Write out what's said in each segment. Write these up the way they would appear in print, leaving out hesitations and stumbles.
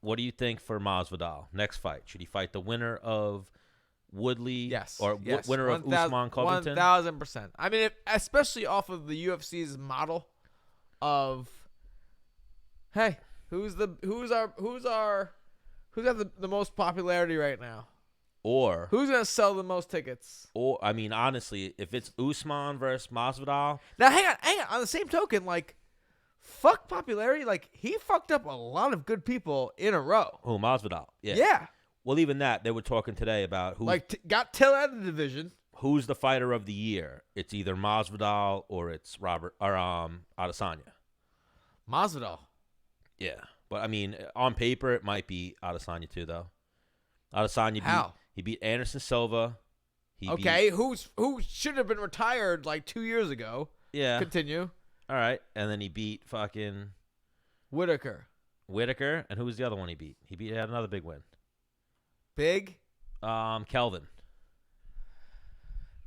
What do you think for Masvidal? Next fight. Should he fight the winner of Woodley? Yes. Or yes. winner of Usman Covington? 1,000%. I mean, especially off of the UFC's model of, hey, who's got the most popularity right now? Or who's gonna sell the most tickets? Or I mean, honestly, if it's Usman versus Masvidal. Now, hang on. On the same token, like, fuck popularity. Like, he fucked up a lot of good people in a row. Who, Masvidal? Yeah. Yeah. Well, even that, they were talking today about who got Till out of the division. Who's the fighter of the year? It's either Masvidal or it's Adesanya. Masvidal. Yeah, but I mean, on paper, it might be Adesanya too, though. Adesanya he beat Anderson Silva. Who should have been retired like 2 years ago. Yeah. Continue. All right, and then he beat fucking Whitaker, and who was the other one he beat? He had another big win. Big? Kelvin.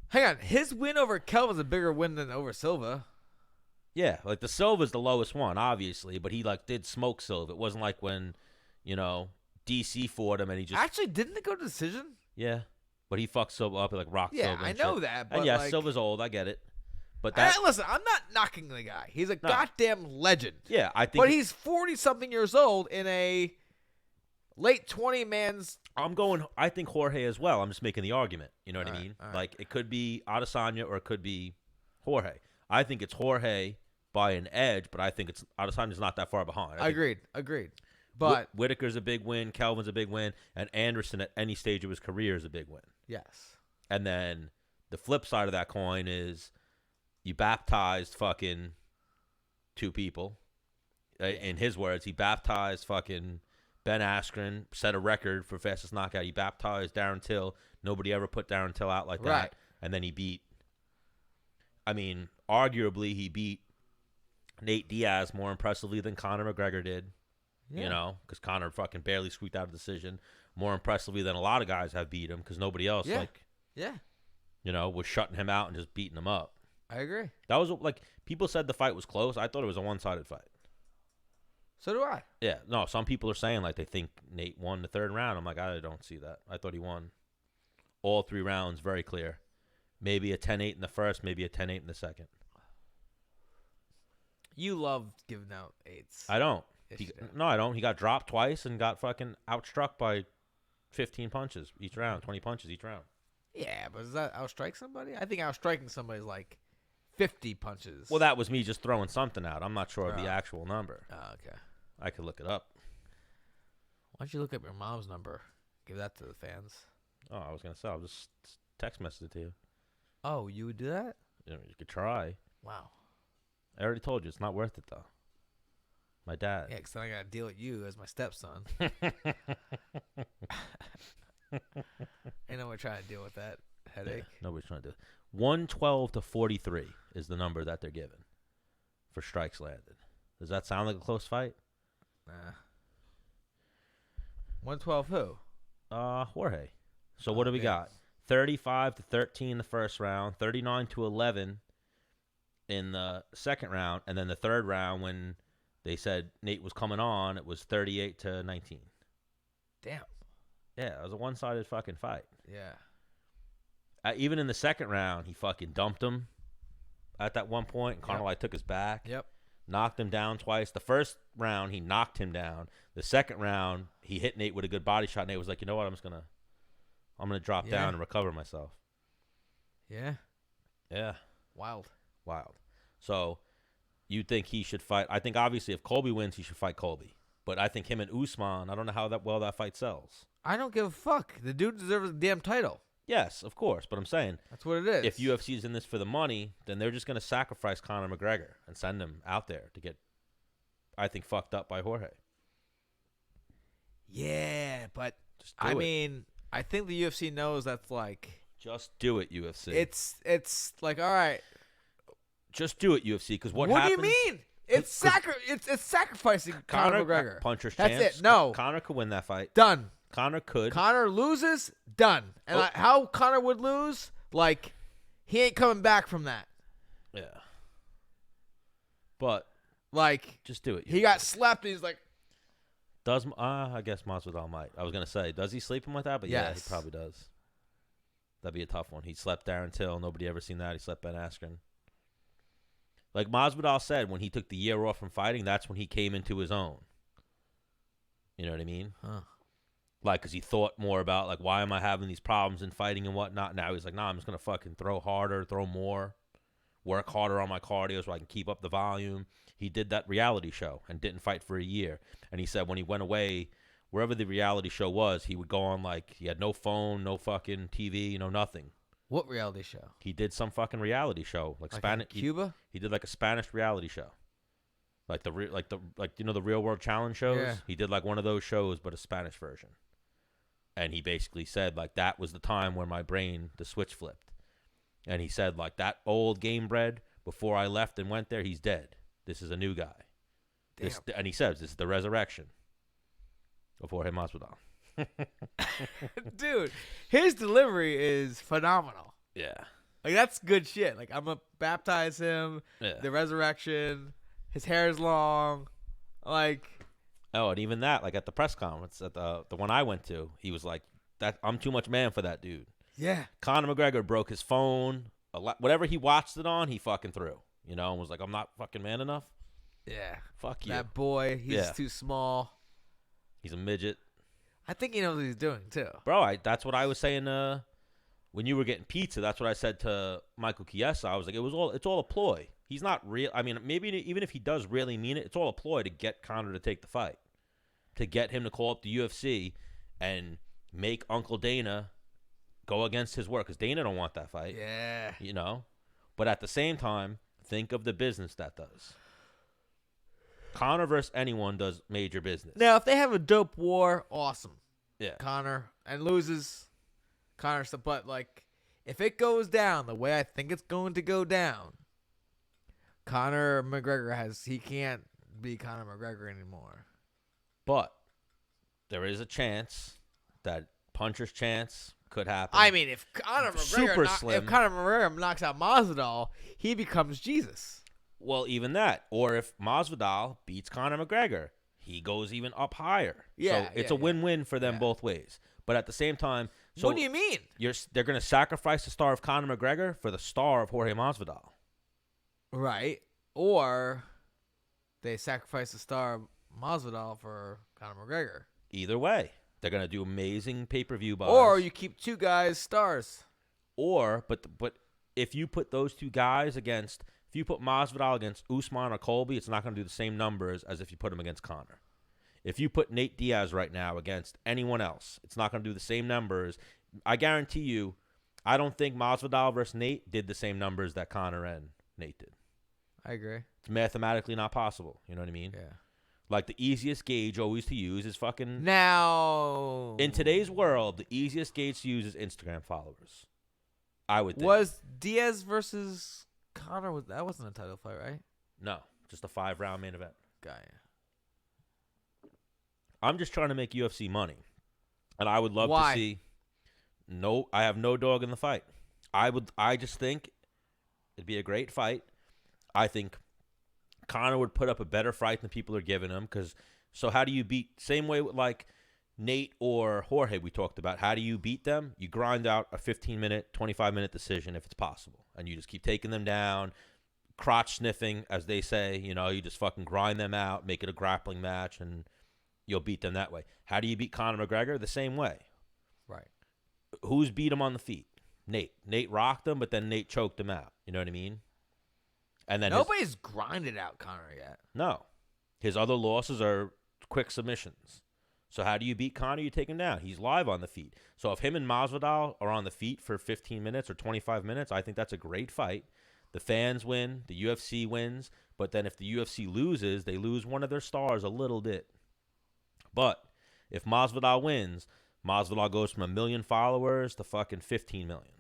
Hang on, his win over Kelvin's a bigger win than over Silva. Yeah, like the Silva's the lowest one, obviously, but he did smoke Silva. It wasn't like when, DC fought him and he just actually didn't it go to decision? Yeah, but he fucked Silva up and rocked Silva. Yeah, I know that. But and yeah, Silva's old. I get it. But listen, I'm not knocking the guy. He's a goddamn legend. Yeah, I think. But he's 40-something years old in a late 20 man's. I think Jorge as well. I'm just making the argument. You know what I mean? Right. It could be Adesanya or it could be Jorge. I think it's Jorge by an edge, but I think it's Adesanya's not that far behind. Agreed. But Whitaker's a big win, Kelvin's a big win, and Anderson at any stage of his career is a big win. Yes. And then the flip side of that coin is you baptized fucking two people. In his words, he baptized fucking Ben Askren, set a record for fastest knockout. He baptized Darren Till. Nobody ever put Darren Till out like that. Right. And then arguably he beat Nate Diaz more impressively than Conor McGregor did. Yeah. Because Conor fucking barely squeaked out a decision more impressively than a lot of guys have beat him because nobody else, was shutting him out and just beating him up. I agree. That was, people said the fight was close. I thought it was a one-sided fight. So do I. Yeah. No, some people are saying, they think Nate won the third round. I'm like, I don't see that. I thought he won all 3 rounds very clear. Maybe a 10-8 in the first, maybe a 10-8 in the second. You love giving out 8s. I don't. No, I don't. He got dropped twice and got fucking outstruck by 15 punches each round, 20 punches each round. Yeah, but does that outstrike somebody? I think outstriking somebody is 50 punches. Well, that was me just throwing something out. I'm not sure of the actual number. Oh, okay. I could look it up. Why don't you look up your mom's number? Give that to the fans. Oh, I was going to say, I'll just text message it to you. Oh, you would do that? You could try. Wow. I already told you. It's not worth it, though. My dad. Yeah, because then I got to deal with you as my stepson. I know we're trying to deal with that headache. Yeah, nobody's trying to do it. 112 to 43 is the number that they're given for strikes landed. Does that sound like a close fight? Nah. 112 who? Jorge. So what do we got? 35 to 13 the first round, 39 to 11 in the second round, and then the third round when they said Nate was coming on, it was 38 to 19. Damn. Yeah, it was a one-sided fucking fight. Yeah. Even in the second round, he fucking dumped him at that one point, and Conor took his back. Yep. Knocked him down twice. The first round, he knocked him down. The second round, he hit Nate with a good body shot. Nate was like, you know what, I'm gonna drop down and recover myself. Yeah. Yeah. Wild. So, you think he should fight? I think obviously if Colby wins, he should fight Colby. But I think him and Usman, I don't know how that fight sells. I don't give a fuck. The dude deserves a damn title. Yes, of course. But I'm saying that's what it is. If UFC is in this for the money, then they're just going to sacrifice Conor McGregor and send him out there to get, I think, fucked up by Jorge. Yeah, but I think the UFC knows that's just do it, UFC. It's all right. Just do it, UFC. Because what do you mean? It's sacrificing Conor McGregor. Puncher's That's chance. it. No. Conor could win that fight. Done. Conor could. Conor loses. Done. And how Conor would lose? He ain't coming back from that. Yeah. But just do it. He got slapped and he's like, I guess Masvidal might. I was gonna say, does he sleep him like that? But yeah, he Yes. probably does. That'd be a tough one. He slept Darren Till. Nobody ever seen that. He slept Ben Askren. Like Masvidal said, when he took the year off from fighting, that's when he came into his own. You know what I mean? Huh. Like, because he thought more about, like, why am I having these problems in fighting and whatnot? Now he's like, nah, I'm just going to fucking throw harder, throw more, work harder on my cardio so I can keep up the volume. He did that reality show and didn't fight for a year. And he said when he went away, wherever the reality show was, he would go on, like, he had no phone, no fucking TV, nothing. What reality show? He did some fucking reality show. Like Spanish. Cuba? He did, like, a Spanish reality show. Like the Real World Challenge shows. Yeah. He did like one of those shows, but a Spanish version. And he basically said like that was the time where my brain the switch flipped. And he said like that old Gamebred before I left and went there, he's dead. This is a new guy. And he says this is the resurrection of Jorge Masvidal. Dude, his delivery is phenomenal. Yeah. Like that's good shit. Like I'm gonna baptize him. Yeah. The resurrection. His hair is long. Like. Oh, and even that, like at the press conference, at the one I went to, he was like, "That I'm too much man for that dude." Yeah. Conor McGregor broke his phone. Whatever he watched it on, he fucking threw. And was like, "I'm not fucking man enough." Yeah. Fuck you. That boy, he's too small. He's a midget. I think he knows what he's doing too. Bro, that's what I was saying when you were getting pizza. That's what I said to Michael Chiesa. I was like, it's all a ploy. He's not real. I mean, maybe even if he does really mean it, it's all a ploy to get Conor to take the fight, to get him to call up the UFC and make Uncle Dana go against his word, because Dana don't want that fight. Yeah. But at the same time, think of the business that does. Conor versus anyone does major business. Now, if they have a dope war, awesome. Yeah. Conor and loses, Conor. But like, if it goes down the way I think it's going to go down, Conor McGregor he can't be Conor McGregor anymore. But there is a chance that puncher's chance could happen. I mean, if Conor McGregor knocks out Masvidal, he becomes Jesus. Well, even that. Or if Masvidal beats Conor McGregor, he goes even up higher. Yeah, so it's a win-win for them both ways. But at the same time, what do you mean? They're going to sacrifice the star of Conor McGregor for the star of Jorge Masvidal. Right. Or they sacrifice the star of Masvidal for Conor McGregor. Either way, they're going to do amazing pay-per-view buys. Or you keep two guys stars. Or, but if you put those two guys against, if you put Masvidal against Usman or Colby, it's not going to do the same numbers as if you put him against Conor. If you put Nate Diaz right now against anyone else, it's not going to do the same numbers. I guarantee you, I don't think Masvidal versus Nate did the same numbers that Conor and Nate did. I agree. It's mathematically not possible. You know what I mean? Yeah. Like the easiest gauge always to use is fucking. Now. In today's world, the easiest gauge to use is Instagram followers. I would think. Was Diaz versus Conor, that wasn't a title fight, right? No. Just a 5-round main event. Guy. I'm just trying to make UFC money. And I would love Why? to see. No, I have no dog in the fight. I just think it'd be a great fight. I think Conor would put up a better fight than people are giving him. So how do you beat? Same way with like Nate or Jorge we talked about. How do you beat them? You grind out a 15-minute, 25-minute decision if it's possible. And you just keep taking them down, crotch sniffing, as they say. You just fucking grind them out, make it a grappling match, and you'll beat them that way. How do you beat Conor McGregor? The same way. Right. Who's beat him on the feet? Nate. Nate rocked him, but then Nate choked him out. You know what I mean? And then nobody's grinded out Conor yet. No. His other losses are quick submissions. So how do you beat Conor? You take him down. He's live on the feet. So if him and Masvidal are on the feet for 15 minutes or 25 minutes, I think that's a great fight. The fans win. The UFC wins. But then if the UFC loses, they lose one of their stars a little bit. But if Masvidal wins, Masvidal goes from 1 million followers to fucking 15 million.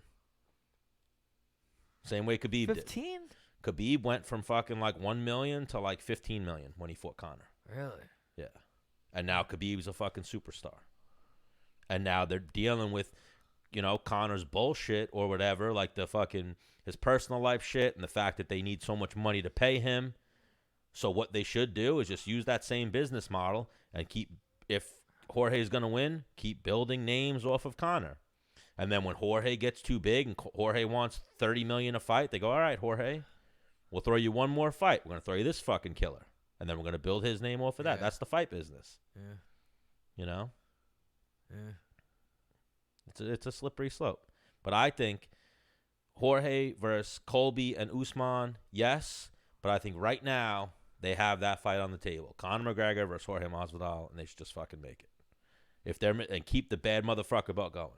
Same way Khabib 15? did. 15? Khabib went from fucking like 1 million to like 15 million when he fought Conor. Really? Yeah. And now Khabib's a fucking superstar. And now they're dealing with, Conor's bullshit or whatever, like the fucking, his personal life shit and the fact that they need so much money to pay him. So what they should do is just use that same business model and keep if Jorge's going to win, keep building names off of Conor. And then when Jorge gets too big and Jorge wants $30 million a fight, they go, all right, Jorge, we'll throw you one more fight. We're going to throw you this fucking killer. And then we're going to build his name off of that. Yeah. That's the fight business. Yeah. You know? Yeah. It's a slippery slope. But I think Jorge versus Colby and Usman, yes. But I think right now they have that fight on the table. Conor McGregor versus Jorge Masvidal, and they should just fucking make it. And keep the bad motherfucker belt going.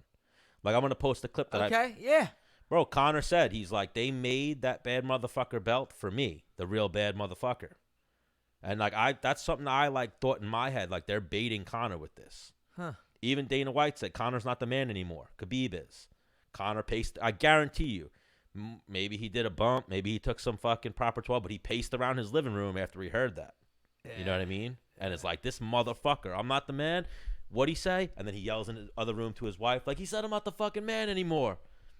Like, I'm going to post a clip that yeah. Bro, Conor said, he's like, they made that bad motherfucker belt for me, the real bad motherfucker. And, like, that's something I, like, thought in my head. Like, they're baiting Conor with this. Huh. Even Dana White said, Conor's not the man anymore. Khabib is. Conor paced. I guarantee you, maybe he did a bump. Maybe he took some fucking proper 12, but he paced around his living room after he heard that. Yeah. You know what I mean? And it's like, this motherfucker, I'm not the man. What'd he say? And then he yells in the other room to his wife, like, he said I'm not the fucking man anymore.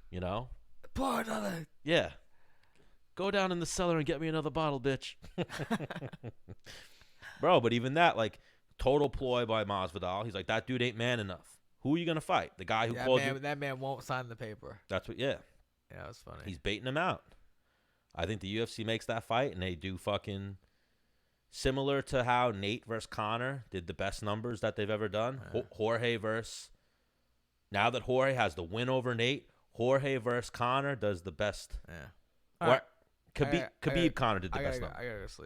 You know? Pour another. Yeah. Go down in the cellar and get me another bottle, bitch. Bro, but even that, like, total ploy by Masvidal. He's like, that dude ain't man enough. Who are you going to fight? The guy who called you? That man won't sign the paper. That's what, yeah. Yeah, that's funny. He's baiting him out. I think the UFC makes that fight, and they do fucking similar to how Nate versus Conor did the best numbers that they've ever done. Jorge versus, now that Jorge has the win over Nate, Jorge versus Conor does the best. Yeah. Khabib Conor did the best numbers. I gotta go sleep.